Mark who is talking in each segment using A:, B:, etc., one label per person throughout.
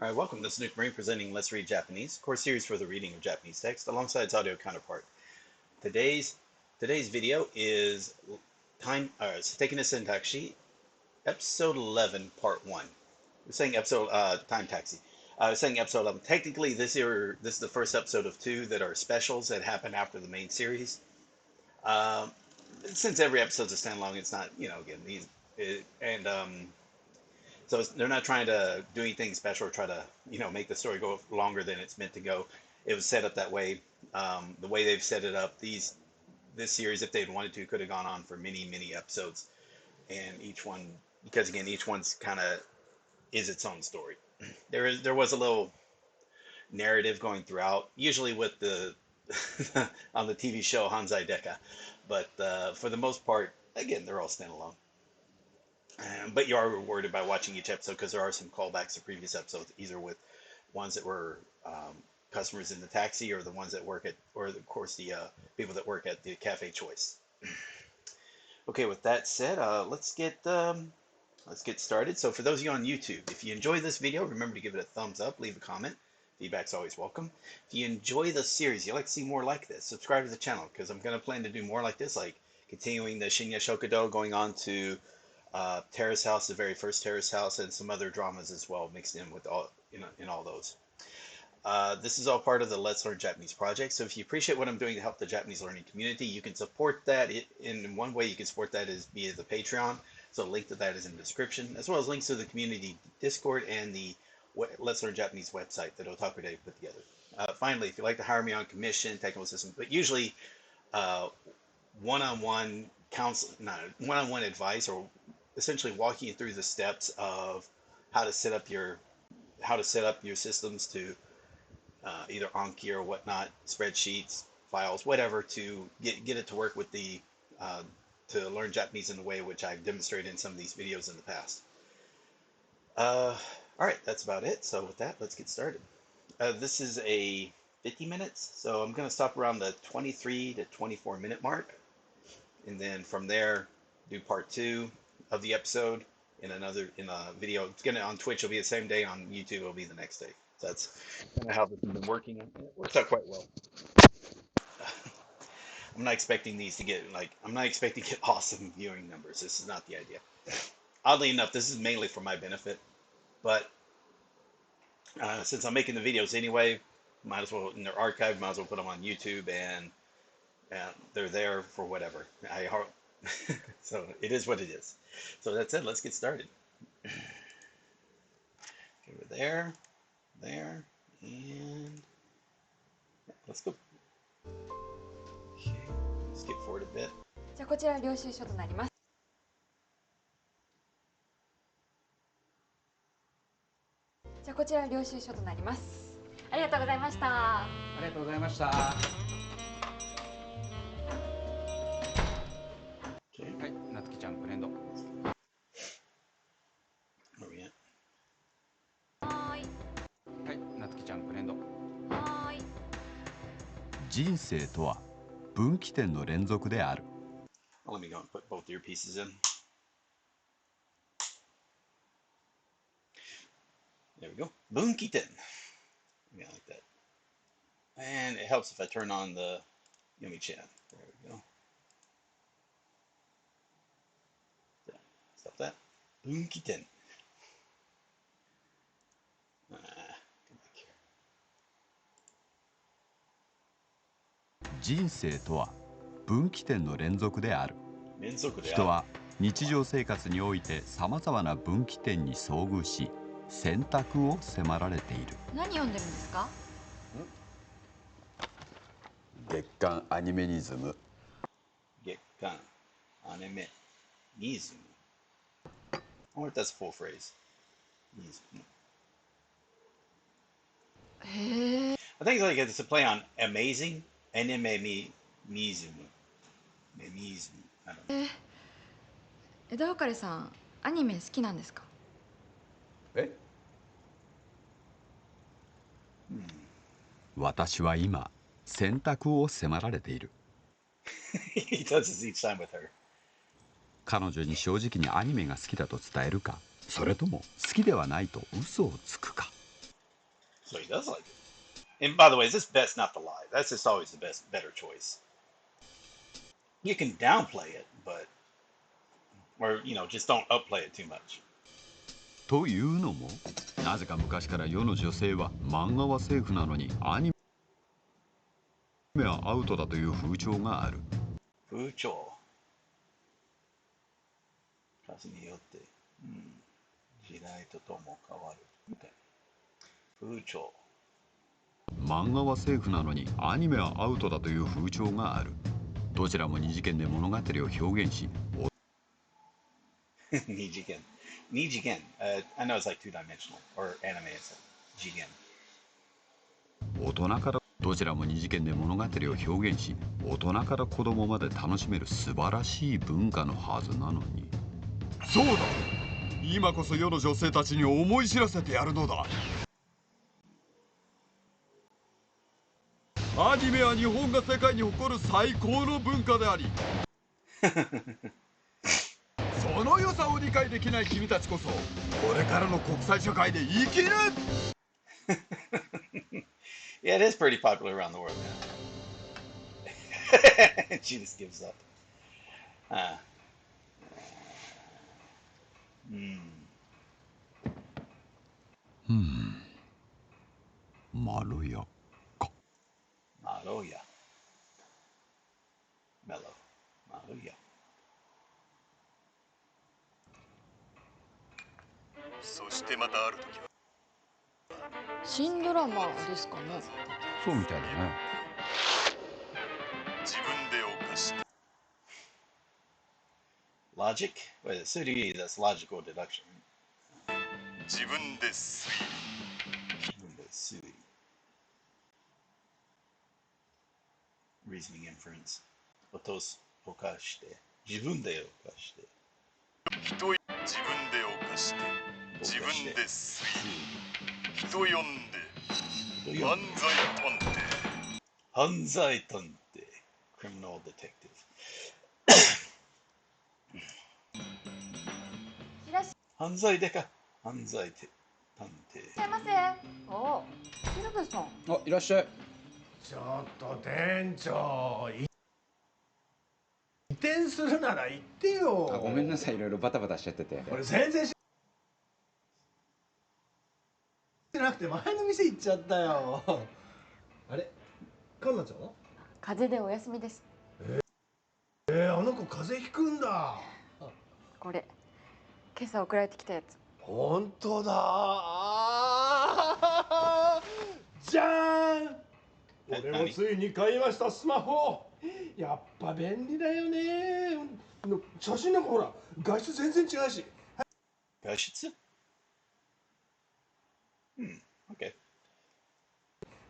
A: All right, welcome. This is Nick Marine presenting Let's Read Japanese, course series for the reading of Japanese text alongside its audio counterpart. Today's video is素敵な選TAXI, episode 11, part 1. We're saying episode Time Taxi. I was saying episode 11. Technically, this is the first episode of 2 that are specials that happen after the main series. Since every episode's a standalone, it's not, so they're not trying to do anything special or try to, make the story go longer than it's meant to go. It was set up that way. The way they've set it up, this series, if they'd wanted to, could have gone on for many, many episodes. And each one, because again, each one's kind of is its own story. There was a little narrative going throughout, usually with the on the TV show Hanzai Deka, but for the most part, again, they're all standalone. But you are rewarded by watching each episode because there are some callbacks to previous episodes, either with ones that were customers in the taxi, or the ones that work at, or of course the people that work at the Cafe Choice. Okay, with that said, let's get started. So for those of you on YouTube, if you enjoy this video, remember to give it a thumbs up, leave a comment. Feedback's always welcome. If you enjoy the series, you'd like to see more like this, subscribe to the channel, because I'm going to plan to do more like this, like continuing the Shinya Shokudo, going on to Terrace House, the very first Terrace House, and some other dramas as well, mixed in with all in all those. This is all part of the Let's Learn Japanese project. So if you appreciate what I'm doing to help the Japanese learning community, you can support that. In one way you can support that is via the Patreon. So a link to that is in the description, as well as links to the community Discord and the Let's Learn Japanese website that Otakure put together. Finally, if you'd like to hire me on commission, technical assistance, but usually one-on-one counsel, one-on-one advice, or essentially walking you through the steps of how to set up your systems to either Anki or whatnot, spreadsheets, files, whatever, to get it to work with the to learn Japanese in the way which I've demonstrated in some of these videos in the past. All right, that's about it. So with that, let's get started. This is a 50 minutes, so I'm going to stop around the 23 to 24 minute mark, and then from there do part 2 of the episode in a video. It's gonna on Twitch. It'll be the same day. On YouTube, it'll be the next day. So that's kind of how this has been working. It works out quite well. I'm not expecting these to get I'm not expecting to get awesome viewing numbers. This is not the idea. Oddly enough, this is mainly for my benefit. But since I'm making the videos anyway, might as well, in their archive, might as well put them on YouTube, and they're there for whatever. So it is what it is. So that's it. Let's get started. Okay, we're there, and let's go. Okay, skip forward a bit.
B: じゃあこちら領収書となります。じゃあこちら領収書となります。ありがとうございました。
C: ありがとうございました。はい、なつきちゃんブレンド。
A: Where are we at?
B: はい。
C: はい、なつきちゃんブレンド。
B: はい。
D: 人生とは分岐点の連続である。
A: Let me go and put both earpieces in. There we go. Bunkiten. Yeah, like that. And it helps if I turn on the Yomi-chan. There we go. Stop that. Bunkiten. Come back here.
D: 人生とは分岐点の連続である。
A: 連続である。
D: 人は日常生活においてさまざまな分岐点に遭遇し、選択を迫られている。
B: 何読んでるんですか？
D: 月刊アニメニズム。
A: 月刊アニメニズム。I wonder if that's a full phrase. ニズム。
B: へえ。
A: I think it's a play on amazing anime nizumu. Nizumu. I don't know.
B: 枝分かれさん、アニメ好きなんですか？
C: え？
D: 私は今選択を迫られている。
A: He does this each time with her.
D: 彼女に正直にアニメが好きだと伝えるか、それとも好きではないと嘘をつくか。
A: So he does like it. And by the way, it's just best not to lie. That's just always the better choice. You can downplay it, but, or, just don't upplay it too much.
D: というのも、なぜか昔から世の女性は漫画はセーフなのにアニメはアウトだという風潮がある。
A: 風潮。数によって、時代ととも変わる。風潮。
D: 漫画はセーフなのにアニメはアウトだという風潮がある。どちらも二次元で物語を表現し、
A: 二次元。二次元。I know it's like two-dimensional, or anime is次元。
D: 大人からどちらも二次元で物語を表現し、大人から子供まで楽しめる素晴らしい文化のはずなのに。そうだ、今こそ世の女性たちに思い知らせてやるのだ。アニメは日本が世界に誇る最高の文化でありその良さを理解できない君たちこそこれからの国際社会で生きる
A: Yeah, it is pretty popular around the world now. She just gives up. Hmm.
D: まろやか。
A: まろや。メロ。まろや。
E: そしてまたある時は
B: 新ドラマですかね。
C: そうみたいだね。
E: 自分で犯した
A: Logic? Wait, Suri, that's logical deduction.
E: 自分で推理
A: Suri. Reasoning inference. 落とす、犯して。自分で犯して。
E: 自分で犯して自分で推理人呼んで犯罪探偵
A: 犯罪探偵 Criminal detective
B: いらっし
A: 犯罪でか犯罪探偵
B: ゃいませ。おお、シルブさん。
C: あ、いらっしゃい。
F: ちょっと店長、移転するなら言ってよ。
C: あ、ごめんなさい、いろいろバタバタしちゃってて。
F: 俺全然なくて前の店行っちゃったよ。あれ、カンナちゃんは？
B: 風邪でお休みです。
F: あの子風邪ひくんだ。
B: これ今朝送られてきたやつ。
F: 本当だ。じゃーん。俺もついに買いましたスマホ。やっぱ便利だよね。写真なんかほら画質全然違うし。
A: 画質OK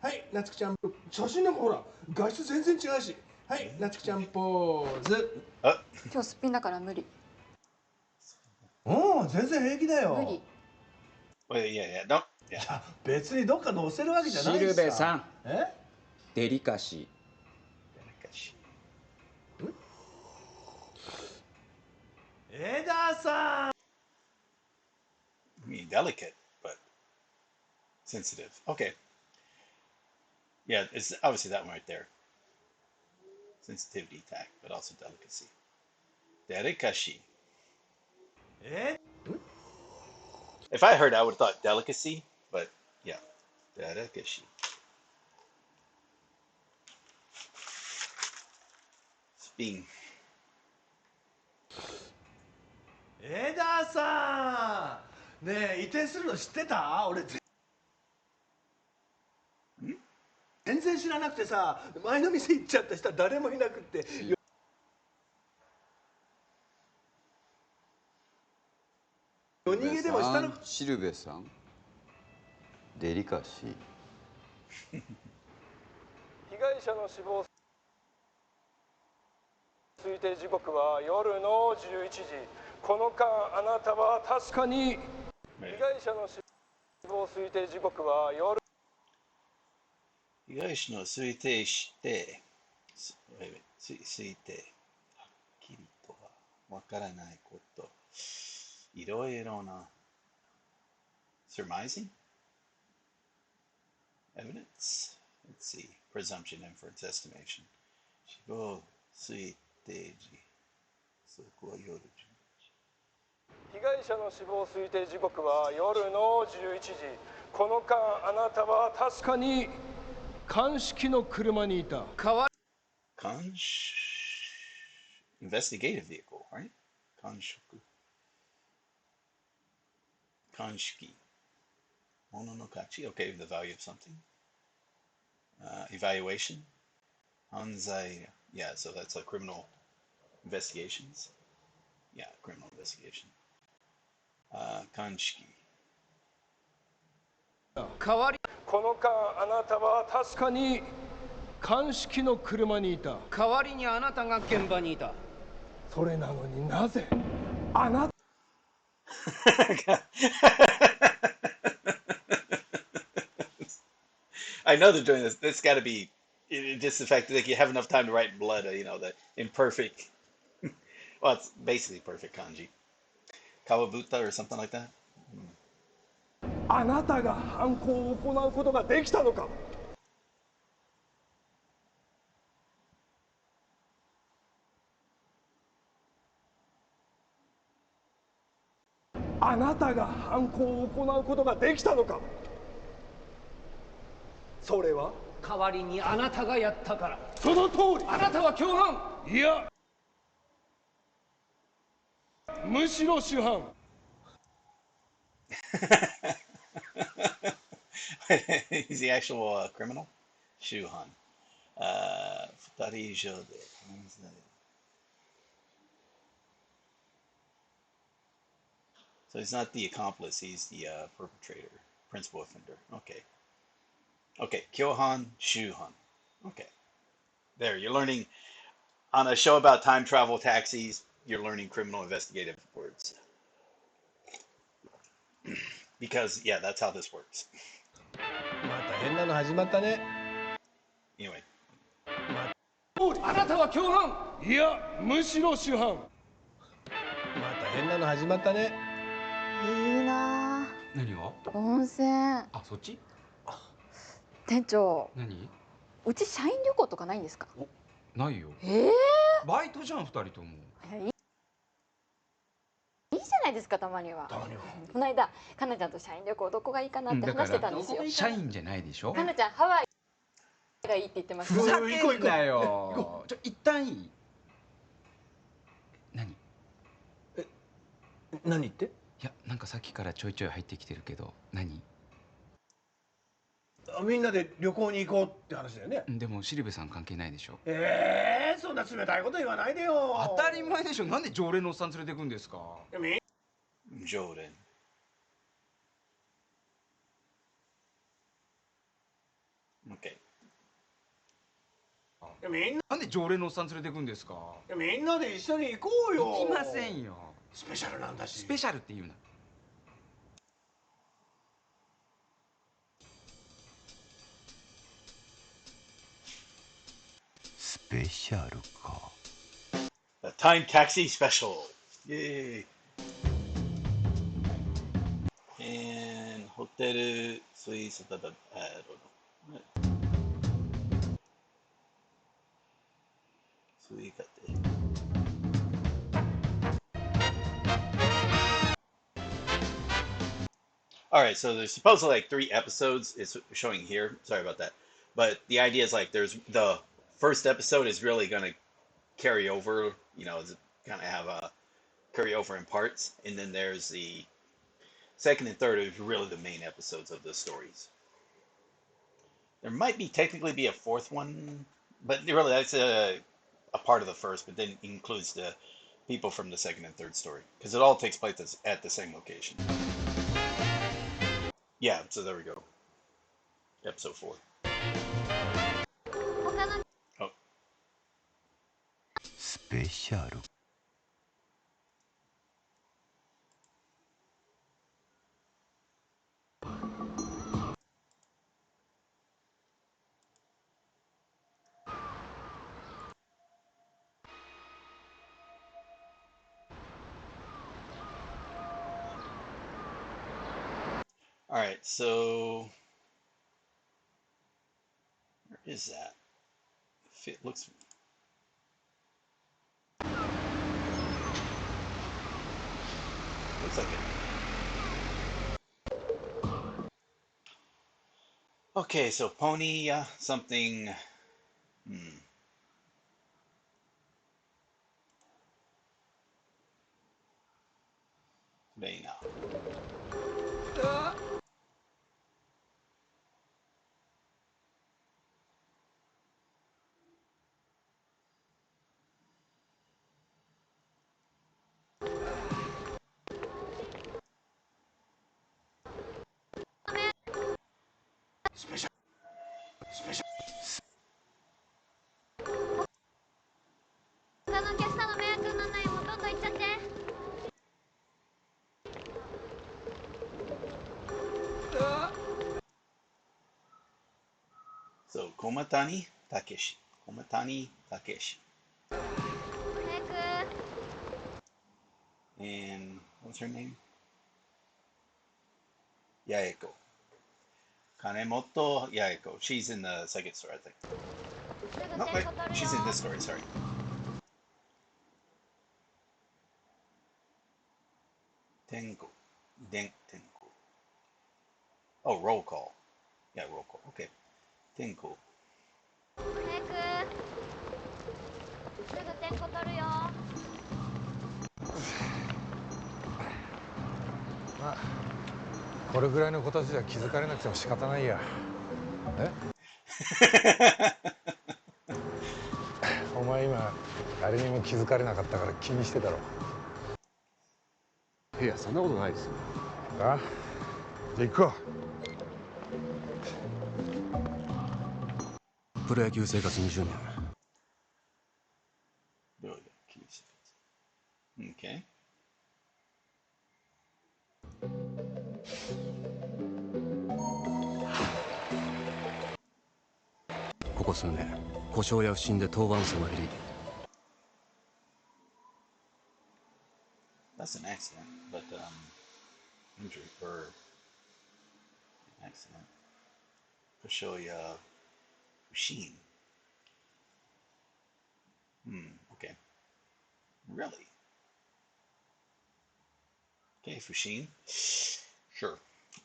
F: はい、なつきちゃん。写真なんかほら画質全然違うし。はい、なつきちゃんポーズ。
B: 今日すっぴんだから無理。
F: うん、全然平気だよ。
B: 無理。
A: Wait, yeah, don't.
F: いや、別にどっか載せるわけじゃないしさ。
C: シルベさん。
F: え？
C: デリカシ
F: エダさん。
A: I mean, delicate, but sensitive. Okay. Yeah, it's obviously that one right there. Sensitivity, tact, but also delicacy. Delicacy. If I heard, I would have thought delicacy, but yeah, delicacy. Spin.
F: エダさん。ねえ、移転するの知ってた？俺全然知らなくてさ、前の店行っちゃった人は誰もいなくって。夜逃げでもしたの？
D: シルベさん、デリカシー。
G: 被害者の死亡推定時刻は夜の11時。この間あなたは確かに被害者の死亡推定時刻は夜
A: 被害者の推定して、推定、はっきりとはわからないこと、いろいろな、surmising? Evidence. Let's see. Presumption, inference, estimation. 死亡推定時。そこは夜10時。
G: 被害者の死亡推定時刻は夜の11時。この間あなたは確かに鑑識の車にいた。
A: Investigative vehicle, right? 鑑識。鑑識。物の価値. Okay, the value of something. Evaluation. 犯罪. Yeah, so that's like criminal investigations. Yeah, criminal investigation. 鑑識。
G: この間あなたは確かに鑑識の車にいた。
H: 代わりにあなたが現場にいた。
G: それなのになぜあなた
A: I know they're doing this. It's got to be just the fact that you have enough time to write in blood, the imperfect. Well, it's basically perfect kanji. Kawabuta or something like that.
G: あなたが犯行を行うことができたのか。あなたが犯行を行うことができたのか。それは
H: 代わりにあなたがやったから。
G: その通り。
H: あなたは共犯。
G: いや、むしろ主犯。
A: He's the actual criminal? Shuhan. 二人以上で。So he's not the accomplice, he's the perpetrator, principal offender. Okay. Okay, Kyohan, Shuhan. Okay. There, you're learning on a show about time travel taxis, you're learning criminal investigative words. Because, yeah, that's how this works.
F: また変なの始まったね。
A: Anyway.
G: あなたは共犯。いや、むしろ主犯。
F: また変なの始まったね。
I: いいな
C: 何が？
I: 温泉。
C: あ、そっち？
I: 店長、
C: 何？
I: うち社員旅行とかないんですか？
C: ないよ。バイトじゃん、二人とも。
I: いいじゃないですか、たまには。この間、かなちゃんと社員旅行どこがいいかなって話してたんですよ。
C: 社員じゃないでしょ。
I: かなちゃん、ハワイがいいって言ってました。
C: ふざけんなよ。一旦いい？何？
F: 何って？
C: いや、なんかさっきからちょいちょい入ってきてるけど、何？
F: みんなで旅行に行こうって話だよね。
C: でも、シルベさん関係ないでしょ。
F: そんな冷たいこと言わないでよ。
C: 当たり前でしょ。なんで常連のおっさん連れてくんですか。
A: 常連。Okay.
C: なんで常連のおっさん連れてくんですか。
F: みんなで一緒に行こうよ。
C: 行きませんよ。
F: スペシャルなんだし。
C: スペシャルって言うな。
D: スペシャルか。
A: A time taxi special. Yay. And hotel suites. I don't know. Suikate. All right, so there's supposedly like 3 episodes. It's showing here. Sorry about that. But the idea is like there's the first episode is really going to carry over, kind of have a carry over in parts. And then there's the second and third is really the main episodes of the stories. There might technically be a 4th one, but really that's a part of the first, but then includes the people from the 2nd and 3rd story. Because it all takes place at the same location. Yeah, so there we go. Episode 4. Oh.
D: スペシャル。
A: All right, so is that? It looks. Looks like it. Okay, so pony something. Vena. Special. Special.
J: 他のお客さんの迷惑にならないようにどんどん行っちゃって。
A: So Komatani Takeshi. Komatani Takeshi.
J: 早く。
A: And what's her name? Yaeko. Kanemoto Yaeko. She's in the second story, I think.
J: すぐ
A: No,
J: 点
A: wait.
J: 数取る
A: She's
J: よ。
A: in this story, sorry. Tenko. Tenko. Oh, roll call. Yeah, roll call. Okay. Tenko.
J: 早く。すぐ点数取るよ。
F: まあこれぐらいの子たちじゃ気づかれなくても仕方ないや。お前今誰にも気づかれなかったから気にしてたろ。
K: いやそんなことないですよ。
F: あ、じゃあ行くか。
K: プロ野球生活20年。
A: Okay.
K: ここ数年故障や不振で登板数が減り。
A: That's an accident, but injury or accident. Koshoya Fushin. Okay. Really? Okay, Fushin. Sure.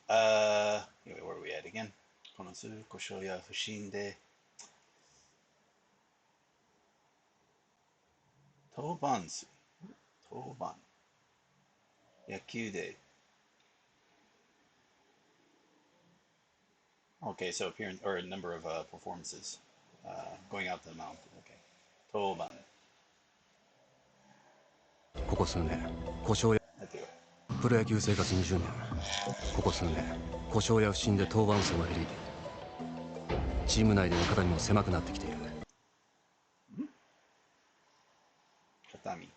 A: Anyway, where are we at again? Konosu Koshoya Fushin de Tobansu. Toban. Yaku de. Okay, so appearance or a number of performances going out the mountain. Okay. Toban.
K: ここ数年故障やプロ野球生活20年。ここ数年故障や不振で登板数が減り、チーム内での肩身も狭くなってきている。
A: Katami.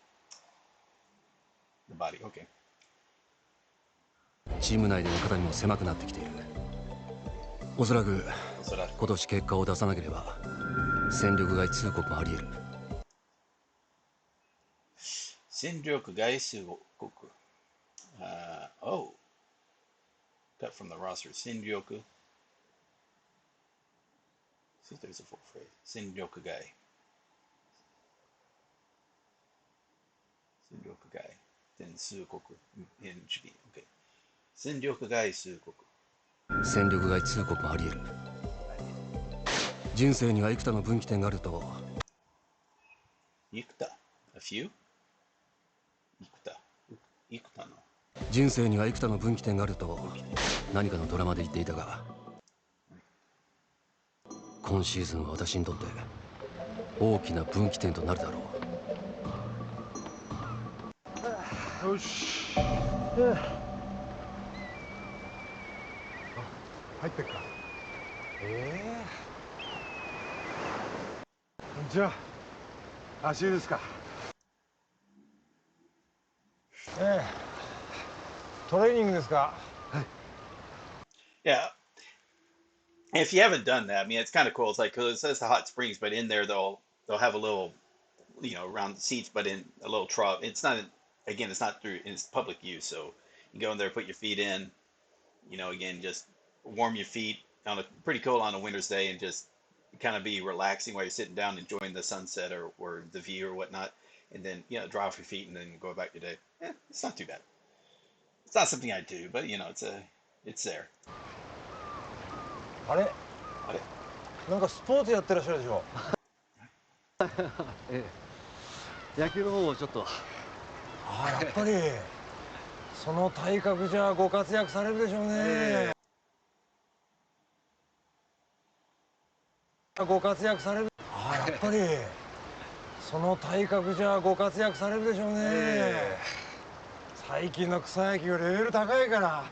A: The body. Okay.
K: チーム内での肩身も狭くなってきている。おそらく今年結果を出さなければ戦力外通告もあり得る。
A: Senryoku Gaisugoku. Oh. Cut from the roster. Senryoku. See if there's a full phrase. Senryoku Gai. Senryoku Gai. Then Sukoku. In should be. Okay. Senryoku Gai Sukoku.
K: 戦力外通告もあり得る。人生には幾多の分岐点があると。
A: Ikuta. A few? Ikuta no.
K: 人生には幾多の分岐点があると何かのドラマで言っていたが、今シーズンは私にとって大きな分岐点となるだろう。
F: よし。入ってっか。じゃあ足湯ですか。トレーニングですか。
A: Yeah. If you haven't done that, I mean, it's kind of cool. It's like, 'cause it says the hot springs, but in there they'll have a little, around the seats, but in a little trough. It's not, again, it's not through, it's public use. So you go in there, put your feet in, again, just warm your feet on pretty cool on a winter's day and just kind of be relaxing while you're sitting down, enjoying the sunset or the view or whatnot, and then dry off your feet and then go about your day. It's not too bad. It's not something I do, but it's there.
L: あれなんかスポーツやってらっしゃるでしょ。
K: ええ、野球の方をちょっと。
L: ああ、やっぱりその体格じゃご活躍されるでしょうね。ご活躍される。ああ、やっぱりその体格じゃご活躍されるでしょうね。最近の草野球レベル高いから。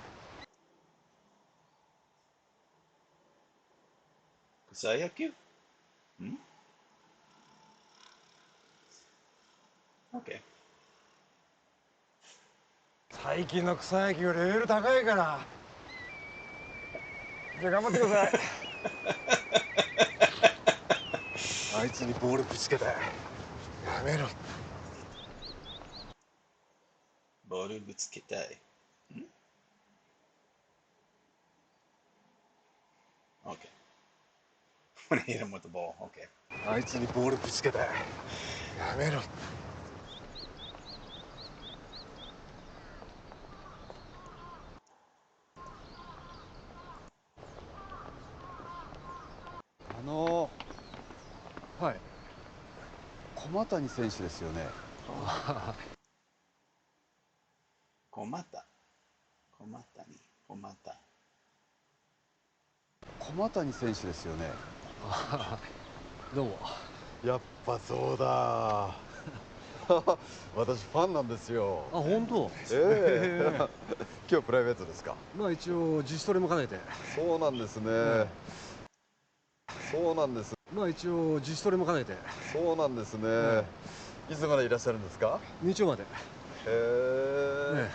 A: 草野球？Okay.
L: 最近の草野球レベル高いから。じゃあ頑張ってください。あいつにボールぶつけたい。やめろ。
A: ボールぶつけたい。Okay. When I hit him with the ball. Okay.
L: あいつにボールぶつけたい。やめろ。
D: はい。駒谷選手ですよね。
A: 駒谷。
D: 駒谷選手ですよね。
K: どうも。
D: やっぱそうだ。私ファンなんですよ。
K: あ、本当。
D: 今日プライベートですか。
K: まあ一応自主トレも兼ねて。
D: そうなんですね。そうなんです。
K: まあ一応自主トレも兼ねて。
D: そうなんですね。いつまでいらっしゃるんですか。
K: 日曜まで。
D: へえ。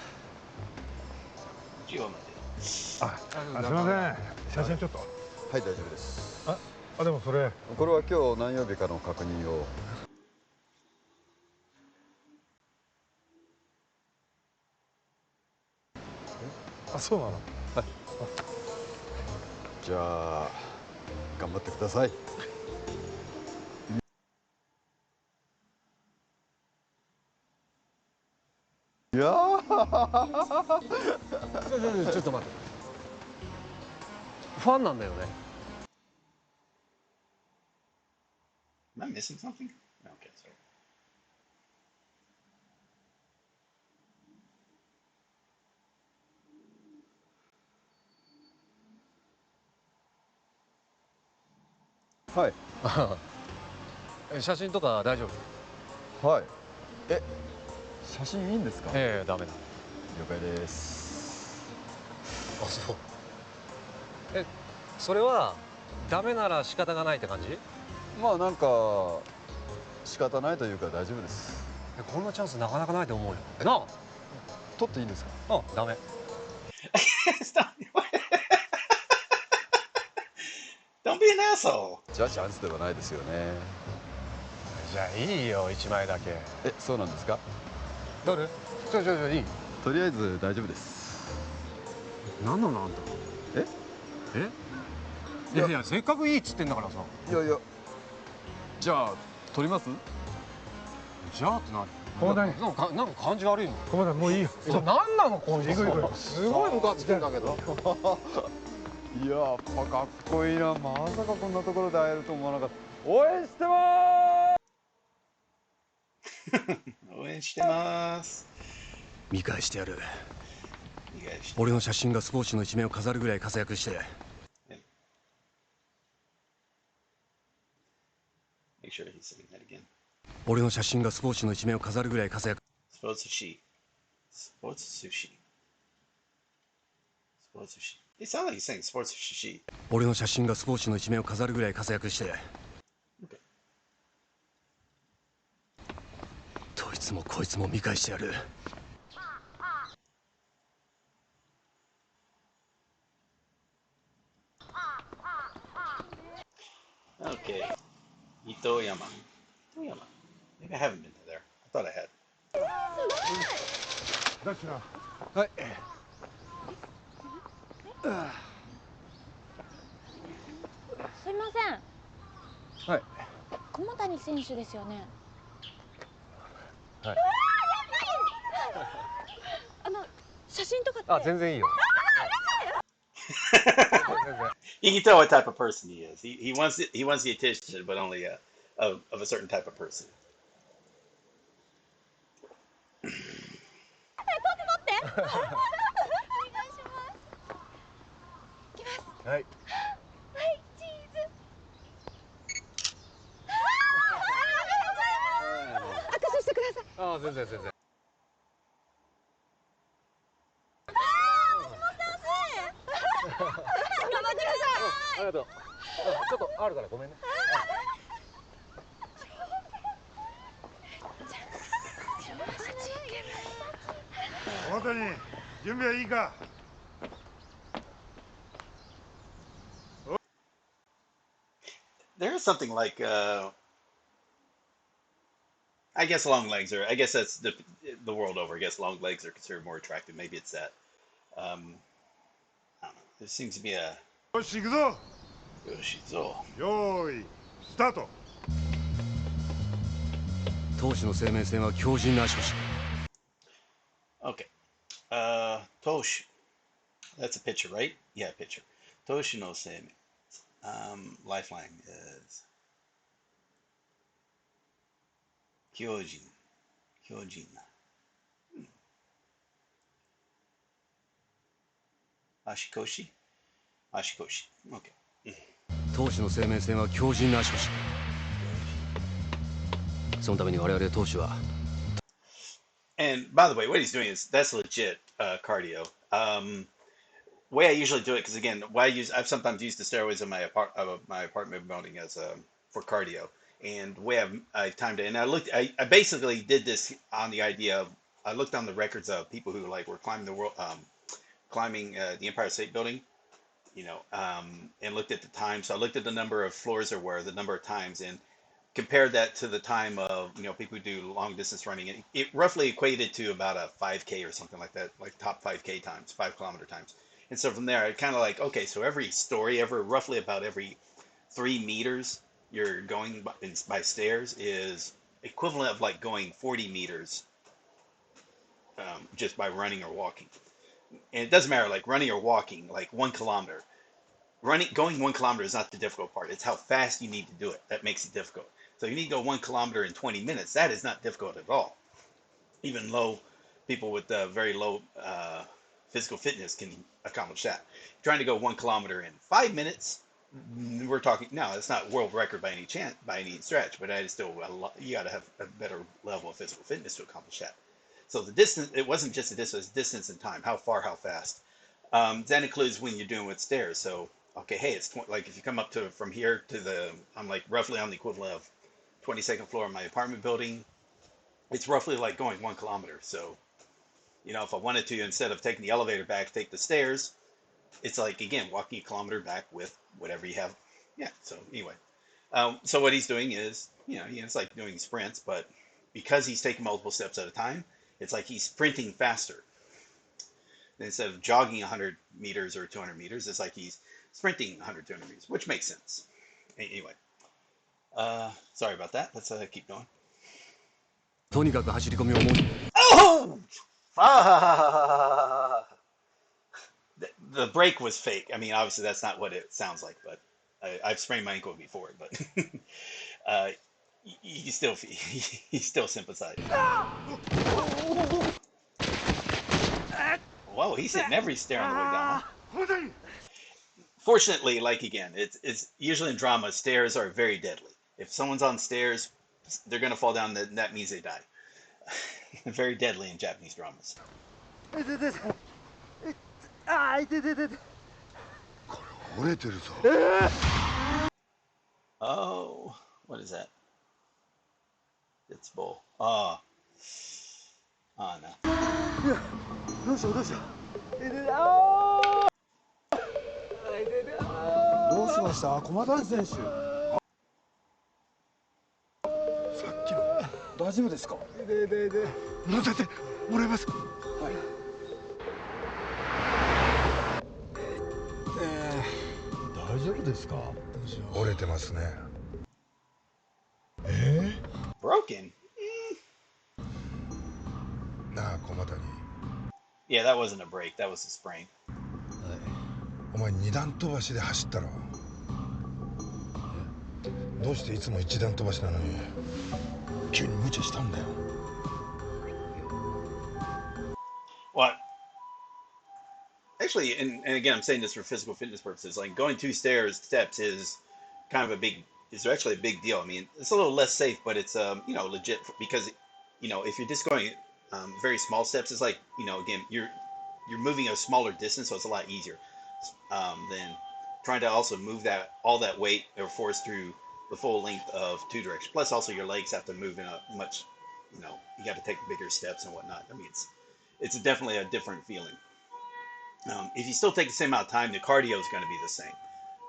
A: 日曜まで。
F: すみません。写真ちょっと。
D: はい、大丈夫です。
F: でもそれ。
D: これは今日何曜日かの確認を。
F: そうなの。
D: はい。じゃあ頑張ってください。いや
K: ちょっと待って。ファンなんだよね。
A: Am I missing something? Okay, sorry.
D: はい。
K: 写真とか大丈夫？
D: はい。写真いいんですか？
K: ダメだ。
D: 了解です。
K: あ、そう。それはダメなら仕方がないって感じ？
D: まあなんか仕方ないというか大丈夫です。
K: こんなチャンスなかなかないと思うよ。なあ。
D: 撮っていいんですか？
K: ダメ。
A: Don't be an asshole.
D: じゃあチャンスではないですよね。
K: じゃあいいよ、1枚だけ。
D: そうなんですか？
K: どれ？じゃあいい。
D: とりあえず大丈夫です。
K: 何なのあんた。いやせっかくいいっつってんだからさ。
D: いやじゃあ撮ります？
K: じゃあって何？
F: 駒谷。
K: なんか感じ悪いの。
F: 駒谷もういいよ。
K: 何なのこの人。すごいムカつくんだけど。
D: いややっぱかっこいいな。まさかこんなところで会えると思わなかった。応援して
A: 応援してます。
K: 見返してやる。俺の写真がスポーツの一面を飾るぐらい活躍して。
A: Make sure he's saying that again.
K: 俺の写真がスポーツの一面を飾るぐらい活躍。
A: Sports sushi. Sports sushi. Sports sushi. It sounds like he's saying sports sushi.
K: 俺の写真がスポーツの一面を飾るぐらい活躍して。
A: Okay.
K: どいつもこいつも見返してやる。
A: Okay. Itoyama. Maybe I haven't been to there. I thought I had.
F: だしな。
K: はい。
J: すいません。
I: 駒谷選手ですよね。
L: はい。
I: 写真とかって。
L: あ、全然いいよ。
A: You can tell what type of person he is. He wants the attention, but only of a certain type of person.
I: 撮って撮って。お願いします。いきます。
L: はい。
I: はい、チーズ。握手してください。
L: あ、全然。
I: 頑張ってください。
L: ありがとう。ちょっとあるからごめんね。
E: 大谷、準備はいいか。
A: There is something like, I guess long legs are. I guess that's the world over. I guess long legs are considered more attractive. Maybe it's that. I don't know. There seems to be a.
E: よし、行くぞ。
A: よし、行くぞ。
E: よーい、スタート。
K: 投手の生命線は強靭な足腰。
A: Okay. Tosh. That's a pitcher, right? Yeah, pitcher. Tosh no same. Lifeline is Kyojin. Kyojin. Ashikoshi? Ashikoshi. Okay.
K: 投手の生命線は強靭な足腰。そのために我々投手は。
A: And by the way, what he's doing is that's legit cardio. Way I usually do it, because again, I've sometimes used the stairways of my apartment building as for cardio. And the way I timed it, and I basically did this on the idea of I looked on the records of people who like were climbing the Empire State Building, and looked at the time. So I looked at the number of floors there were, the number of times, and compared that to the time of people who do long distance running. It roughly equated to about a 5K or something like that, like top 5K times, 5 kilometer times. And so from there, I kind of like, okay, so every story, roughly about every 3 meters you're going by stairs is equivalent of like going 40 meters just by running or walking. And it doesn't matter, like running or walking, like 1 kilometer. Going 1 kilometer is not the difficult part. It's how fast you need to do it that makes it difficult. So you need to go 1 kilometer in 20 minutes. That is not difficult at all. Even people with very low physical fitness can accomplish that. Trying to go 1 kilometer in 5 minutes, we're talking, no, it's not world record by any stretch, but that is still, you got to have a better level of physical fitness to accomplish that. So the distance, it wasn't just the distance and time, how far, how fast. That includes when you're doing with stairs. So, okay, hey, it's like if you come up from here to I'm like roughly on the equivalent of 22nd floor of my apartment building. It's roughly like going 1 kilometer. So, if I wanted to, instead of taking the elevator back, take the stairs, it's like, again, walking 1 kilometer back with whatever you have. Yeah, so anyway. So what he's doing is, it's like doing sprints, but because he's taking multiple steps at a time, it's like he's sprinting faster. Instead of jogging 100 meters or 200 meters, it's like he's sprinting 100, 200 meters, which makes sense. Anyway, sorry about that. Let's keep going.
K: とにかく走り込みを思う。
A: Oh! The break was fake. I mean, obviously that's not what it sounds like, but I've sprained my ankle before, but he still sympathized. Whoa, he's hitting every stair on the way down. Fortunately, like again, it's usually in drama, stairs are very deadly. If someone's on stairs, they're gonna fall down. That means they die. Very deadly in Japanese dramas. Oh, what is that? It's bull. Oh no.
F: どうしました駒谷選手。さっきの大丈夫ですか。乗せてもらえますか。はい。大丈夫ですか。折れてますね。
A: broken.
M: なあ小股に。
A: Yeah, that wasn't a break. That was a sprain.
M: お前二段飛ばしで走ったろ。どうしていつも一段飛ばしなのに急に無茶したんだよ。
A: What? Actually, and again, I'm saying this for physical fitness purposes. Like going 2 steps is kind of is actually a big deal. I mean, it's a little less safe, but it's legit because if you're just going very small steps, it's like again you're moving a smaller distance, so it's a lot easier than trying to also move all that weight or force through the full length of 2 directions. Plus, also your legs have to move in a much, you got to take bigger steps and whatnot. I mean, it's definitely a different feeling. If you still take the same amount of time, the cardio is going to be the same,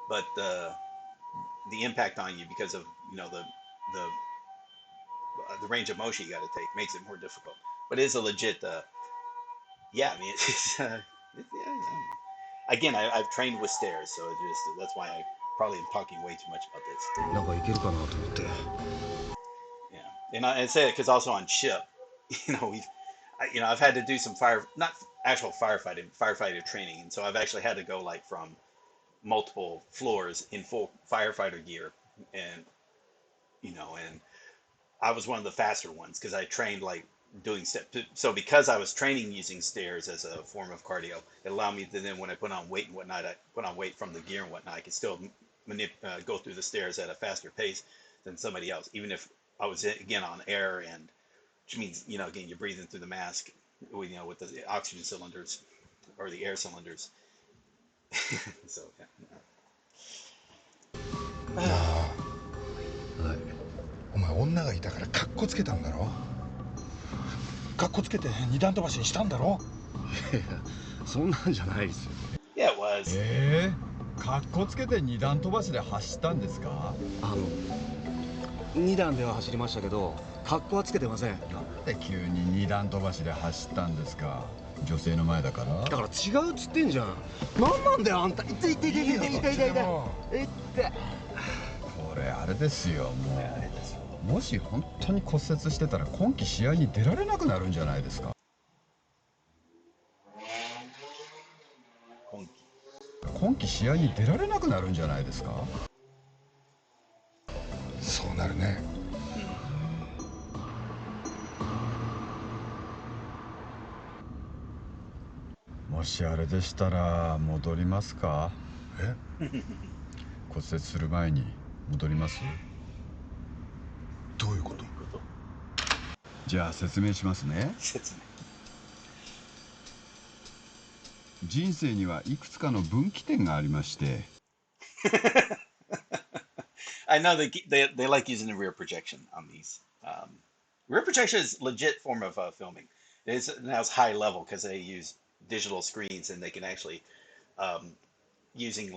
A: but the impact on you because of the range of motion you got to take makes it more difficult. But it is a legit, yeah. I mean, again, I've trained with stairs, so that's why I probably am talking way too much about this.
K: なんかいけるかなと思って。
A: Yeah, and I say it because also on ship, I've had to do some not actual firefighter training, and so I've actually had to go like from multiple floors in full firefighter gear, and and I was one of the faster ones because I trained like doing steps. So because I was training using stairs as a form of cardio, it allowed me to then when I put on weight and whatnot, I put on weight from the gear and whatnot, I could still go through the stairs at a faster pace than somebody else, even if I was again on air, and which means again you're breathing through the mask, with the oxygen cylinders or the air cylinders. So yeah.
M: お前女がいたからカッコつけたんだろ。カッコつけて二段飛ばしにしたんだろ。
K: いやそんなんじゃないですよ。
A: Yeah, it was.
N: かっこつけて二段飛ばしで走ったんですか。
K: 二段では走りましたけど、かっこはつけてません。
N: なんで急に二段飛ばしで走ったんですか。女性の前だから。
K: だから違うっつってんじゃん。なんなんだよあんた。痛い痛い痛い痛い痛い痛い痛い痛い。
N: これあれですよもし本当に骨折してたら今季試合に出られなくなるんじゃないですか。今季試合に出られなくなるんじゃないですか。
M: そうなるね。
N: もしあれでしたら戻りますか。骨折する前に戻ります。
M: どういうこと？
N: じゃあ説明しますね。人生にはいくつかの分岐点がありまして。
A: I know they like using the rear projection on these. Rear projection is legit form of filming. Now it's high level because they use digital screens and they can actually using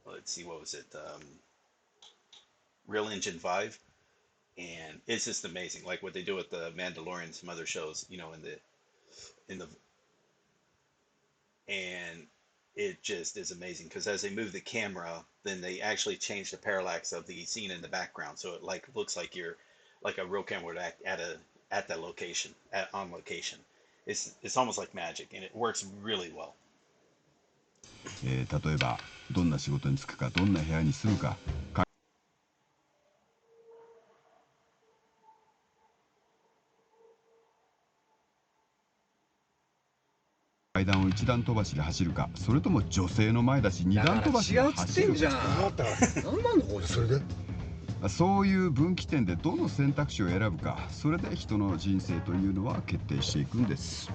A: let's see, what was it? Real Engine 5, and it's just amazing. Like what they do with the Mandalorian, some other shows, and it just is amazing because as they move the camera, then they actually change the parallax of the scene in the background, so it like looks like you're like a real camera would act at that location, on location. It's almost like magic, and it works really well.
N: 例えばどんな仕事に就くか、どんな部屋に住むか、階段を一段飛ばしで走るか、それとも女性の前だし二段飛ばしで走るか。
M: 何なのこれ。それで
N: そういう分岐点でどの選択肢を選ぶか、それで人の人生というのは決定していくんです。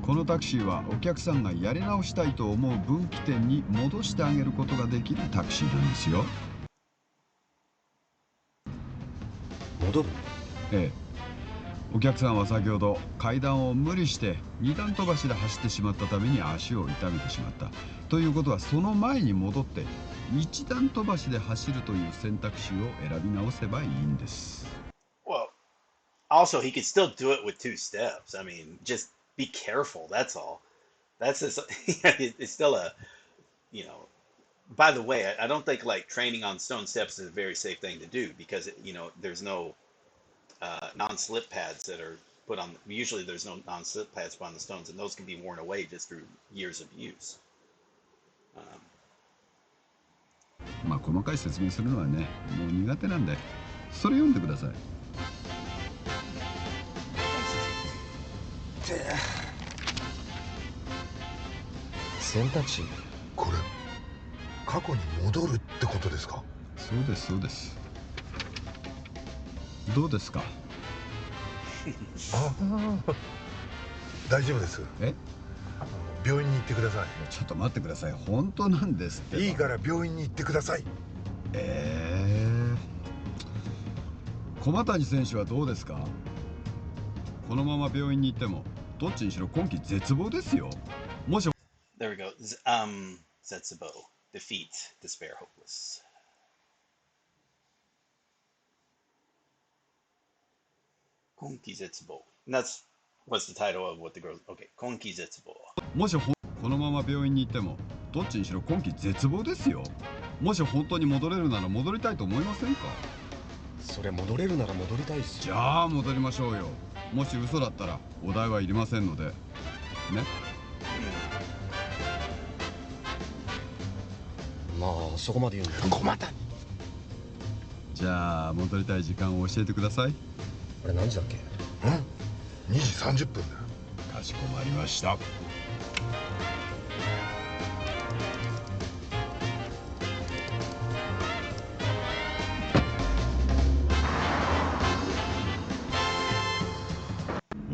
N: このタクシーはお客さんがやり直したいと思う分岐点に戻してあげることができるタクシーなんですよ。
K: 戻る？
N: ええ。お客さんは先ほど階段を無理して二段飛ばしで走ってしまったために足を痛めてしまった。ということはその前に戻って一段飛ばしで走るという選択肢を選び直せばいいんです。
A: Well, also he could still do it with 2 steps. I mean, just be careful. That's all. That's just, it's still by the way, I don't think like training on stone steps is a very safe thing to do because there's no non-slip pads that are put on. Usually, there's no non-slip pads put on the stones, and those can be worn away just through years of use.
N: まあ細かい説明するのはね、もう苦手なんで、それ読んでください。
M: 選択肢、これ過去に戻るってことですか？
N: そうですそうです。どうですか？
M: 大丈夫です。
N: え？
M: 病院に行ってください。
N: ちょっと待ってください。本当なんですって。
M: いいから病院に行ってください。
N: 駒谷選手はどうですか？このまま病院に行ってもどっちにしろ今季絶望ですよ。もし
A: There we go. Zetsubo. Defeat, despair, hopeless. 今季絶望. That's what's the title of what the girl. Okay, 今季絶望.
N: もしこのまま病院に行ってもどっちにしろ今季絶望ですよ。もし本当に戻れるなら戻りたいと思いませんか？
K: それ戻れるなら戻りたいっす。
N: じゃあ戻りましょうよ。もし嘘だったらお題はいりませんので。ね。
K: まあそこまで言うんだ。
M: 駒谷。
N: じゃあ戻りたい時間を教えてください。
K: あれ何時だっけ
M: ？2時30分だよ。
N: かしこまりました。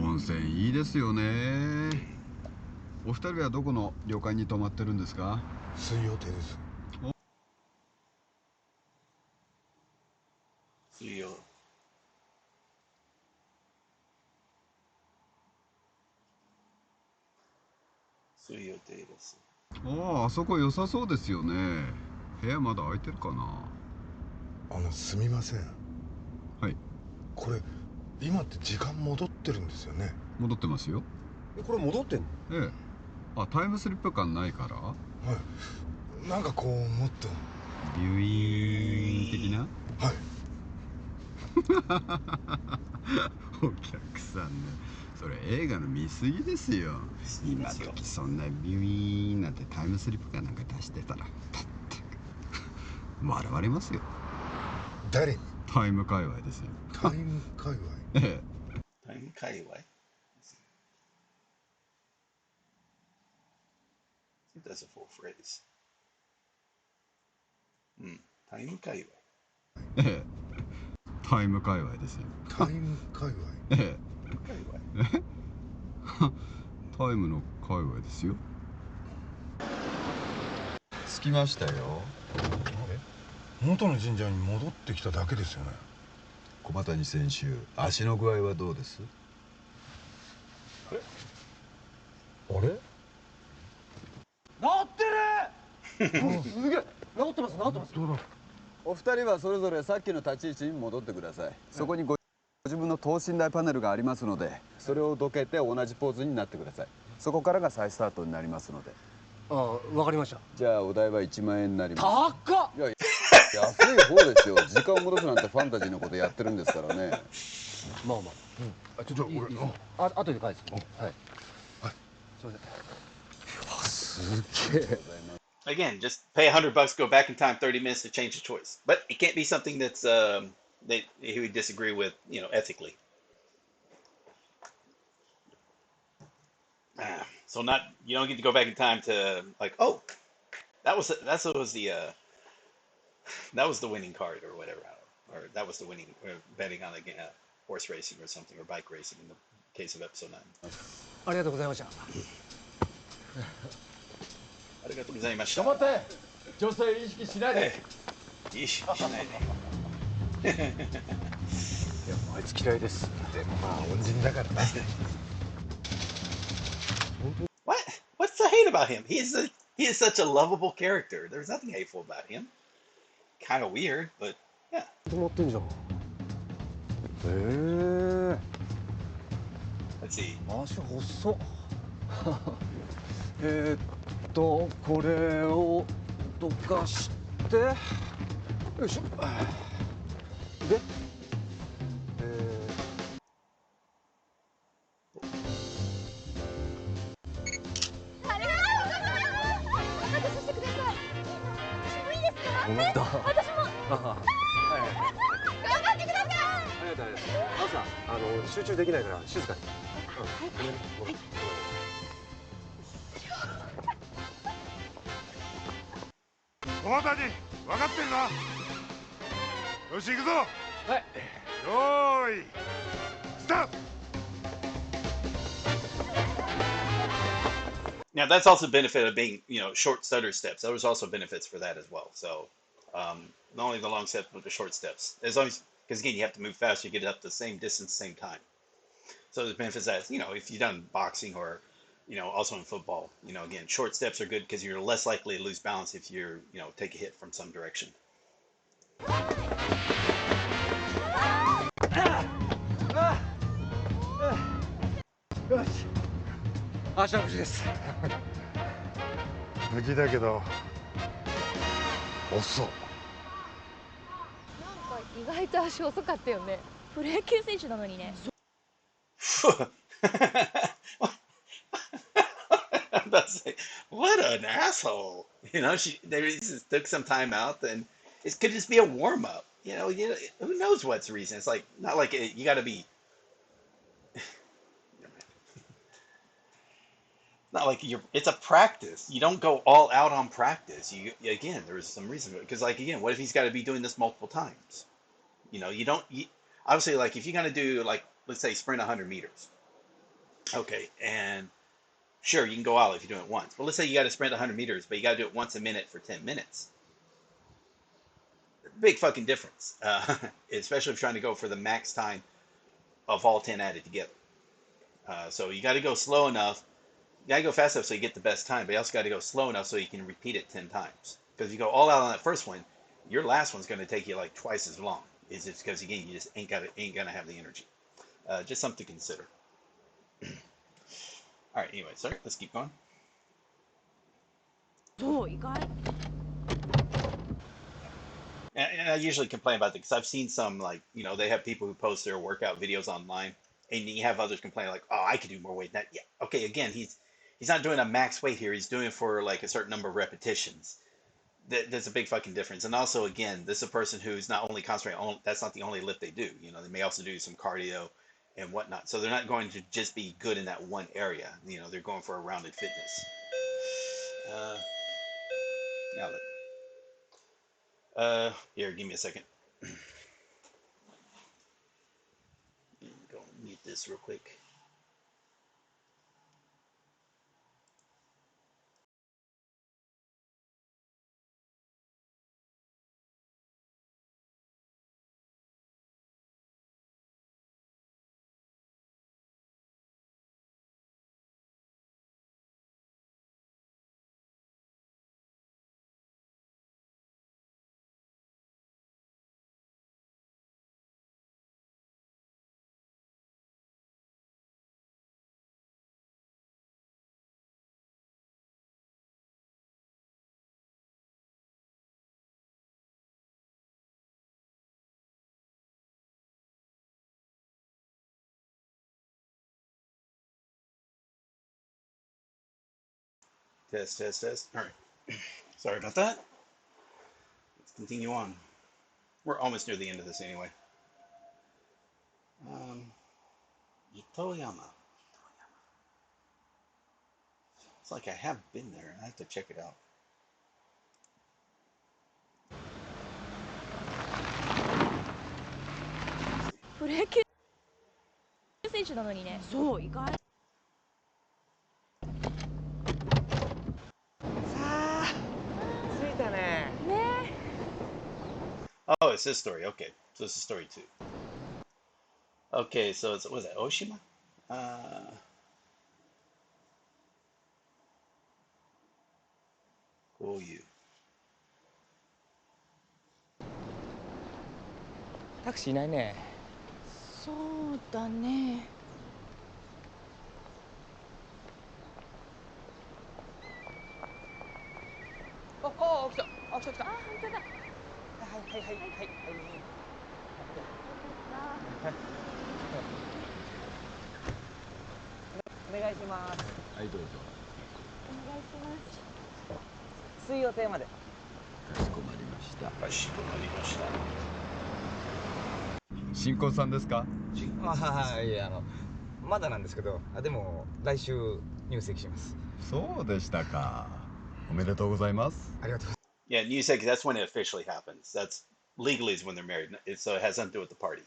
N: 温泉いいですよね。お二人はどこの旅館に泊まってるんですか？
M: 水曜亭です。
A: 水曜。水曜亭です。
N: ああ、あそこ良さそうですよね。部屋まだ空いてるかな。
M: すみません。
N: はい。
M: これ今って時間戻ってるんですよね？
N: 戻ってますよ。
K: これ戻ってんの？
N: ええ。あ、タイムスリップ感ないから。
M: はい。なんかこうもっと
N: ビュイーン的な。
M: はい。
N: お客さんね、それ映画の見過ぎですよ。今時そんなビュイーンなんてタイムスリップ感なんか出してたら笑われますよ。
M: 誰に？
N: タイム界隈ですよ。
M: タイム界隈。
N: ええ。
A: タイム界隈。That's a full phrase. タイム界隈。
N: ええ。タイム界隈ですよ。
M: タイム界隈。
N: ええ。タイムの界隈ですよ。
M: 着きましたよ。元の神社に戻ってきただけですよね。
N: 駒谷選手、足の具合はどうです？
K: あれ？治ってる！すげえ！治ってます治ってます。
O: お二人はそれぞれさっきの立ち位置に戻ってください。そこにご自分の等身大パネルがありますので、それをどけて同じポーズになってください。そこからが再スタートになりますので。
K: ああ、わかりました。
O: じゃあお代は1万円になります。
K: 高っ！
O: いや、安い方ですよ。時間を戻すなんてファンタジーのことやってるんですからね。
K: まあまあ。ちょっと俺後で返す。はい。すいません。すげえ。
A: Again, just pay $100, go back in time 30 minutes to change the choice. But it can't be something that's that he would disagree with, ethically. So you don't get to go back in time to like, oh, that was the winning card or whatever, or that was the winning betting on horse racing or something or bike racing in the case of episode 9.
K: ありがとうございました。
A: ありがとうございました。
F: 頑張って。女性意識しないで。
A: 意識しないで。
K: いや、あいつ嫌いです。
M: でもまあ恩人だからね。
A: What's the hate about him? He is such a lovable character. There's nothing hateful about him. Kind of weird, but yeah.
K: 止まってんじゃん。
A: Let's see.
K: 足細っ。これをとかしてよいしょで
I: ありがとうございます。私してください。私もいいですか？
K: なんだ
I: 私も。
K: はい
I: 頑張ってください。
K: ありがとうございます。朝集中できないから静かに。はい。
E: 小谷、分かってるな。よし行くぞ。
K: はい。
E: よーいスタート。
A: Now that's also a benefit of being, short stutter steps. There was also benefits for that as well. So not only the long steps, but the short steps. As long as, because again, you have to move fast, you get up the same distance, same time. So the benefits that, if you've done boxing or, also in football, again, short steps are good because you're less likely to lose balance if you're, take a hit from some direction.
K: よし足は無事です。
E: 無事だけど遅っ。
I: なんか意外と足遅かったよね。プロ野球選手なのにね。
A: I'm about to say, what an asshole! They just took some time out, and it could just be a warm up. Who knows what's the reason? It's like not like you got to be. Not like it's a practice. You don't go all out on practice. Again, there's some reason because again, what if he's got to be doing this multiple times? You don't. Obviously, like if you're gonna do let's say sprint 100 meters, okay, and sure you can go out if you do it once. But let's say you got to sprint 100 meters, but you got to do it once a minute for 10 minutes. Big fucking difference, especially if you're trying to go for the max time of all 10 added together. So you got to go slow enough. You gotta go fast enough so you get the best time, but you also gotta go slow enough so you can repeat it 10 times. Because if you go all out on that first one, your last one's gonna take you like twice as long. It's just because again, you just ain't gonna have the energy. Just something to consider. All right. Anyway, sorry. Let's keep going. And I usually complain about that because I've seen some they have people who post their workout videos online, and you have others complain like, oh, I could do more weight than that. Yeah. Okay. Again, he's not doing a max weight here. He's doing it for like a certain number of repetitions. There's a big fucking difference. And also, again, this is a person who's not only concentrating on, that's not the only lift they do. They may also do some cardio and whatnot. So they're not going to just be good in that one area. They're going for a rounded fitness. Here, give me a second. Go mute this real quick. Test, test, test. All right. Sorry about that. Let's continue on. We're almost near the end of this anyway. Itoyama. It's like I have been there. I have to check it out.
I: プロ野球選手なのにね。そう意外。
A: Oh, it's this story. Okay, so it's a story too. Okay, so what was that, Oshima? Oh, you.
H: タクシーいないね。
I: そうだね。
H: あ、来た。あ、ちょっと来た。
B: あ、本当だ。
H: はいはいはいはいはい。お願いします。
D: はいどうぞ。
B: お願いします。
H: 水曜テーマで。
D: かしこまりました。
A: かしこまりました。
D: 新婚さんですか？
H: はい、まだなんですけど、でも来週入籍します。
D: そうでしたか。おめでとうございます。
H: ありがとう。
A: Yeah, New York, that's when it officially happens. That's legally is when they're married. So it has nothing to do with the party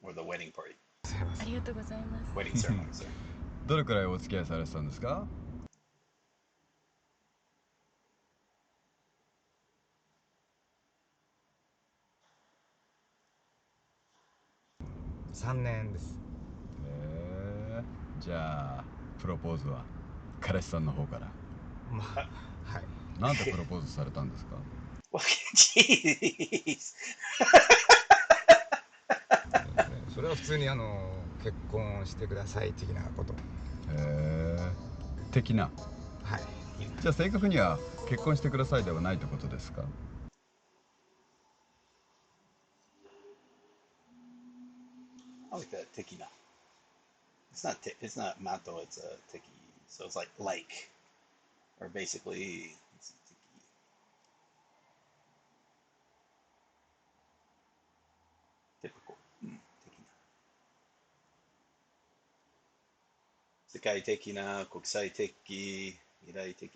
A: or the wedding party.
B: ありがとうございます。
A: Wedding ceremony, sorry.
N: どれくらいお付き合いされてたんですか
H: ？3年です。
N: じゃあプロポーズは彼氏さんの方から。
H: まあ、はい。
N: なんでプロポーズされたんですか？Jeez.
H: それは普通に結婚してください的なこと。
N: 的な。
H: はい。
N: じゃあ正確には結婚してくださいではないってことですか
A: I like that, tekina. It's not mato, it's a teki. So it's like, or basically, it's teki. 世界的な国際的未来的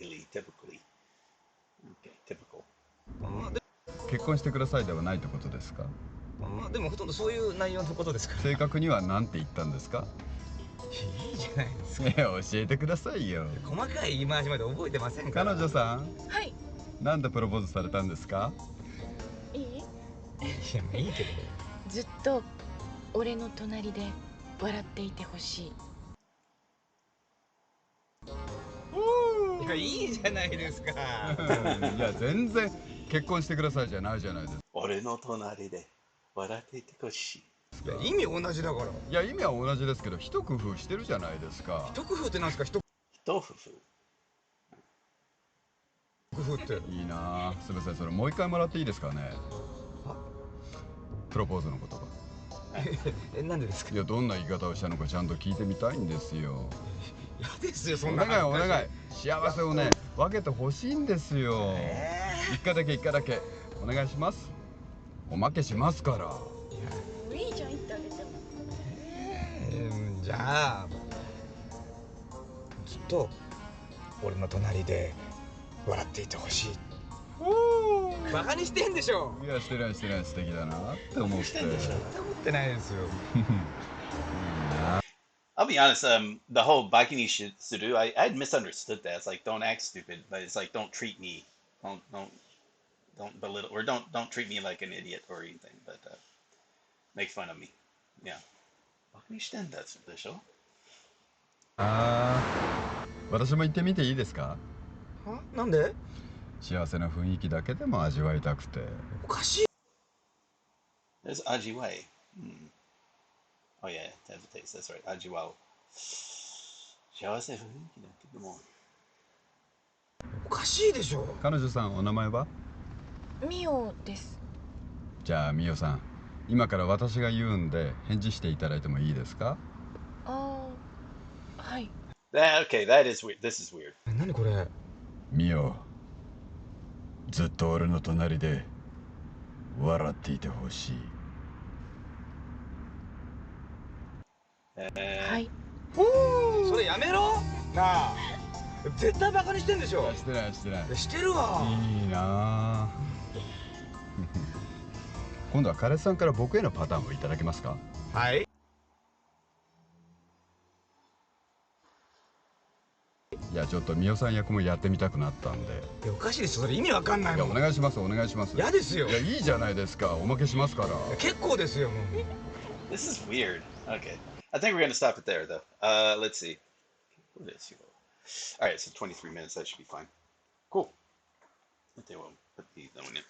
A: really typically okay typical
N: 結婚してくださいではないってことですか？
H: でもほとんどそういう内容のことですから。
N: 正確には何て言ったんですか？
H: いいじゃないですか。
N: 教えてくださいよ。
H: 細かい言い回しまで覚えてませんから。
N: 彼女さん、
B: はい。
N: なんでプロポーズされたんですか？
B: いい？
H: いや、いいけど。
B: ずっと俺の隣で笑っていてほしい。
H: いや、いいじゃないですか。
N: いや、全然結婚してくださいじゃないじゃないですか。
A: 俺の隣で笑っていてほしい。
H: いや、意味同じだから。
N: いや、意味は同じですけど、一工夫してるじゃないですか。
H: 一工夫ってなんですか？一
A: 工夫
H: って。
N: いいなぁ。すみません、それもう一回もらっていいですかね。プロポーズの言葉。
H: なんでですか？
N: いや、どんな言い方をしたのかちゃんと聞いてみたいんですよ。
H: 嫌ですよ、そん
N: お
H: な。
N: 願いお願い。幸せをね、分けてほしいんですよ。一回だけ一回だけお願いします。おまけしますから。
B: いいじゃん、言ってあげても。
H: じゃあずっと俺の隣で笑っていてほしい。バカにしてんでしょ。
N: いや、してないしてない。素敵だなって思って。
H: 思ってないですよ。
A: I'll be honest, the whole Bakini Suru, I had misunderstood that. It's like, don't act stupid, but it's like, don't treat me, don't belittle, or don't treat me like an idiot or anything, but make fun of me. Yeah. Bakini shiten daでしょ？
N: 私も行ってみていいですか？
H: なんで？
N: 幸せな雰囲気だけでも味わいたくて。
H: おかしい。
A: There's ajiwai. Oh yeah, to have a taste. That's right. Ajiwao. 幸せ雰囲気だけでも。
H: おかしいでしょ。
N: 彼女さん、お名前は？
B: ミオです。
N: じゃあミオさん、今から私が言うんで返事していただいてもいいですか？
B: はい。
A: Okay, that is weird. This is weird.
H: 何これ？
N: ミオ、ずっと俺の隣で笑っていてほしい。
B: はい。
H: それやめろ。なあ、絶対バカにしてんでしょ。
N: してないしてない。
H: してるわ。
N: いいな今度は彼氏さんから僕へのパターンをいただけますか？
H: はい。
N: いや、ちょっとミオさん役もやってみたくなったんで。
H: いや、おかしいですよ。それ意味わかんないもん。
N: いや、お願いしますお願いします。
H: 嫌ですよ。
N: いや、いいじゃないですか。おまけしますから。
H: 結構ですよ、もう。
A: This is weird. Okay. I think we're going to stop it there, though. Let's see. All right, so 23 minutes. That should be fine. Cool. They will put these on in.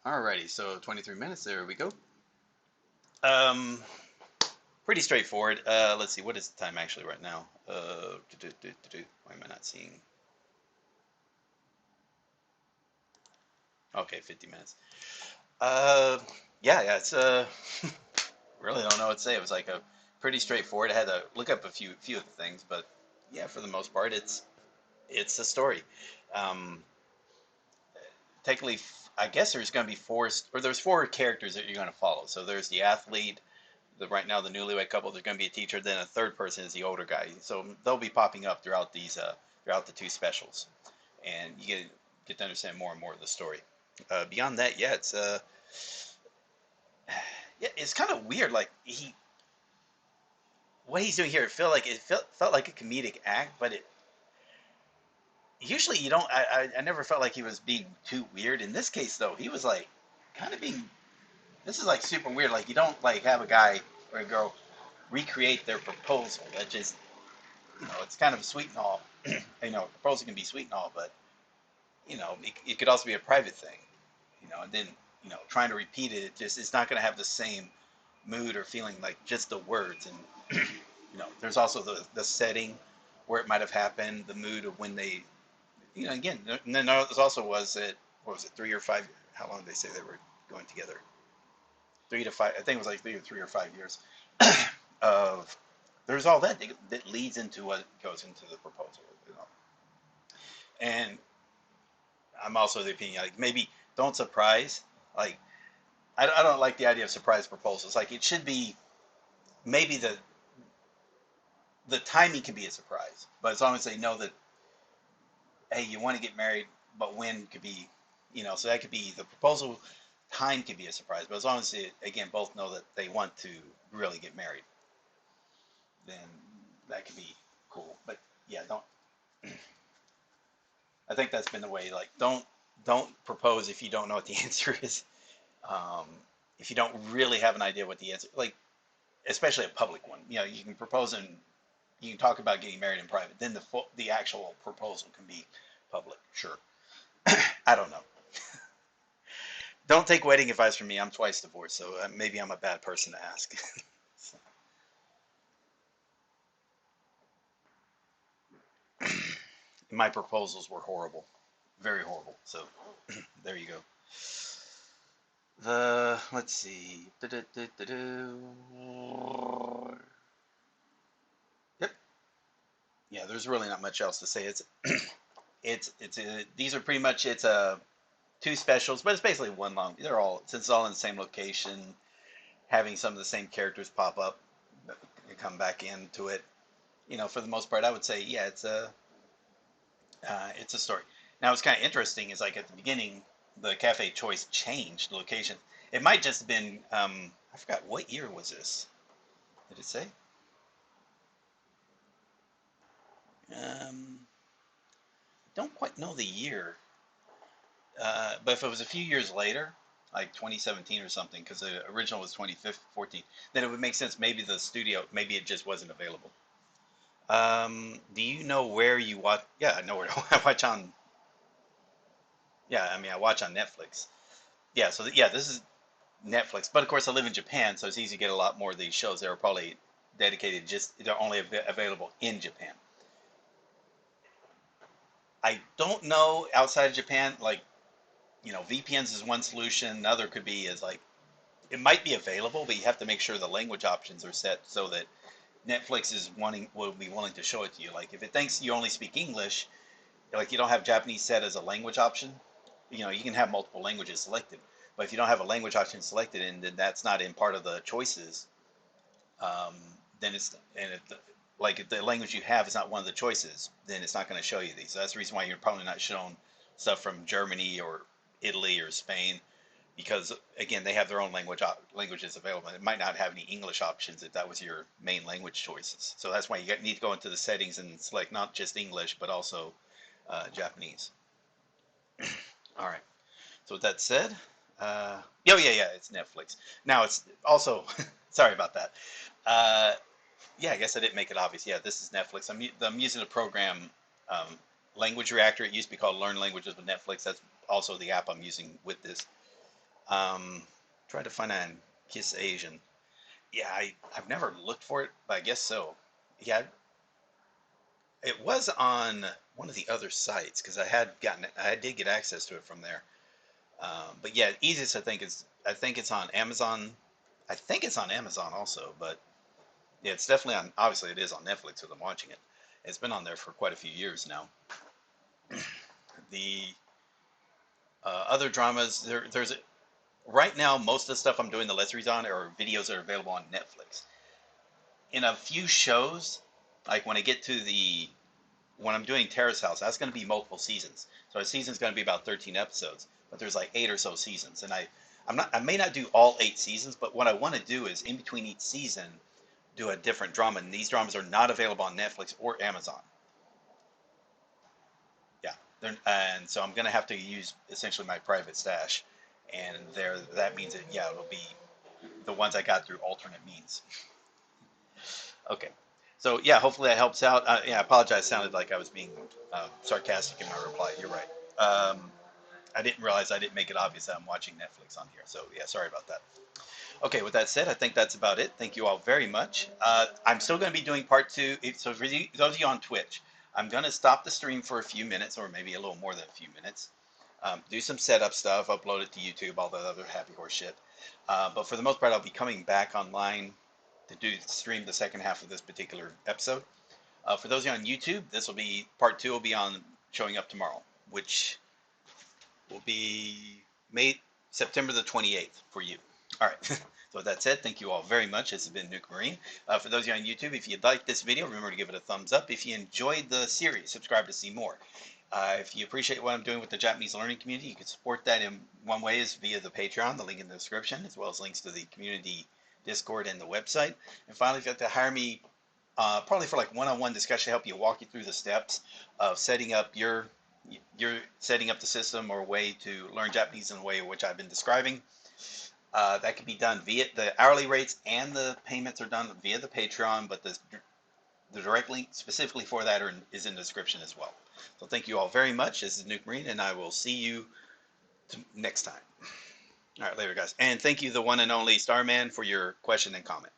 A: Alrighty, so 23 minutes. There we go. Pretty straightforward. Let's see. What is the time actually right now? Why am I not seeing? Okay, 50 minutes. Yeah, it's really don't know what to say. It was like a pretty straightforward. I had to look up a few of the things, but yeah, for the most part, it's a story. Um, Technically, I guess there's going to be there's four characters that you're going to follow. So there's the athlete, right now the newlywed couple. There's going to be a teacher. Then a third person is the older guy. So they'll be popping up throughout throughout the two specials, and you get to understand more and more of the story. Beyond that, yeah, it's kind of weird. Like what he's doing here, it felt like a comedic act, but usually you don't. I never felt like he was being too weird. In this case, though, he was like kind of being. This is like super weird. Like you don't like have a guy or a girl recreate their proposal. That just it's kind of sweet and all. Proposal can be sweet and all, but it could also be a private thing. And then trying to repeat it, it's not going to have the same mood or feeling like just the words. And there's also the setting where it might have happened, the mood of when they. Again, and then there also was it. What was it? 3 or 5? How long did they say they were going together? 3 to 5. I think it was like 3 or 5 years. Of there's all that leads into what goes into the proposal. And I'm also of the opinion like maybe don't surprise. Like I don't like the idea of surprise proposals. Like it should be maybe the timing can be a surprise, but as long as they know that. Hey, you want to get married, but when could be, so that could be the proposal time could be a surprise. But as long as again, both know that they want to really get married, then that could be cool. But yeah, don't. I think that's been the way. Like, don't propose if you don't know what the answer is. If you don't really have an idea what the answer, like, especially a public one. You can propose and you can talk about getting married in private. Then the actual proposal can be public. Sure. I don't know. Don't take wedding advice from me. I'm twice divorced, so maybe I'm a bad person to ask. My proposals were horrible, very horrible. So there you go. Let's see. Yep. Yeah, there's really not much else to say. These are pretty much two specials, but it's basically one long. Since it's all in the same location, having some of the same characters pop up, come back into it. For the most part, I would say, yeah, it's a story. Now, what's kind of interesting is like at the beginning, the cafe choice changed the location. It might just have been, I forgot what year was this. Did it say? Don't quite know the year. But if it was a few years later, like 2017 or something, because the original was 2014, then it would make sense. Maybe the studio, maybe it just wasn't available. Do you know where you watch? Yeah, I know where I watch on. Yeah, I mean, I watch on Netflix. Yeah, so yeah, this is Netflix. But of course, I live in Japan, so it's easy to get a lot more of these shows. They're probably dedicated they're only available in Japan. I don't know outside of Japan, like, VPNs is one solution. Another could be like, it might be available, but you have to make sure the language options are set so that Netflix will be willing to show it to you. Like if it thinks you only speak English, like you don't have Japanese set as a language option, you can have multiple languages selected. But if you don't have a language option selected and then that's not in part of the choices, then like if the language you have is not one of the choices, then it's not going to show you these. So that's the reason why you're probably not shown stuff from Germany or Italy or Spain, because again they have their own languages available. It might not have any English options if that was your main language choices. So that's why you need to go into the settings and select not just English but also Japanese. All right. So with that said, yeah, it's Netflix. Now it's also sorry about that. Yeah, I guess I didn't make it obvious. Yeah, this is Netflix. I'm using the program Language Reactor. It used to be called Learn Languages with Netflix. That's also the app I'm using with this. Try to find on Kiss Asian. Yeah, I've never looked for it, but I guess so. Yeah, it was on one of the other sites because I did get access to it from there. But yeah, easiest I think it's on Amazon. I think it's on Amazon also, but yeah, it's definitely on. Obviously, it is on Netflix because I'm watching it. It's been on there for quite a few years now. The other dramas, there's right now most of the stuff I'm doing the Let's Reads on are videos that are available on Netflix. In a few shows, like when I get to when I'm doing Terrace House, that's going to be multiple seasons. So a season's going to be about 13 episodes, but there's like 8 or so seasons, and I may not do all 8 seasons, but what I want to do is in between each season do a different drama, and these dramas are not available on Netflix or Amazon. Yeah, and so I'm gonna have to use essentially my private stash, and that means that yeah, it'll be the ones I got through alternate means. Okay, so yeah, hopefully that helps out. Yeah, I apologize. It sounded like I was being sarcastic in my reply. You're right. I didn't realize I didn't make it obvious that I'm watching Netflix on here. So yeah, sorry about that. Okay, with that said, I think that's about it. Thank you all very much. I'm still going to be doing part 2. So for those of you on Twitch, I'm going to stop the stream for a few minutes, or maybe a little more than a few minutes. Do some setup stuff, upload it to YouTube, all that other happy horse shit. But for the most part, I'll be coming back online to stream the second half of this particular episode. For those of you on YouTube, part 2 will be showing up tomorrow, which will be September the 28th for you. All right. So with that said, thank you all very much. This has been Nuke Marine. For those of you on YouTube, if you liked this video, remember to give it a thumbs up. If you enjoyed the series, subscribe to see more. If you appreciate what I'm doing with the Japanese learning community, you can support that in one way is via the Patreon, the link in the description, as well as links to the community Discord and the website. And finally, if you'd like to hire me, probably for like one-on-one discussion to help you walk you through the steps of setting up setting up the system or a way to learn Japanese in a way in which I've been describing. That can be done via the hourly rates, and the payments are done via the Patreon, but the direct link specifically for that is in the description as well. So thank you all very much. This is Nuke Marine, and I will see you next time. All right, later, guys. And thank you, the one and only Starman, for your question and comment.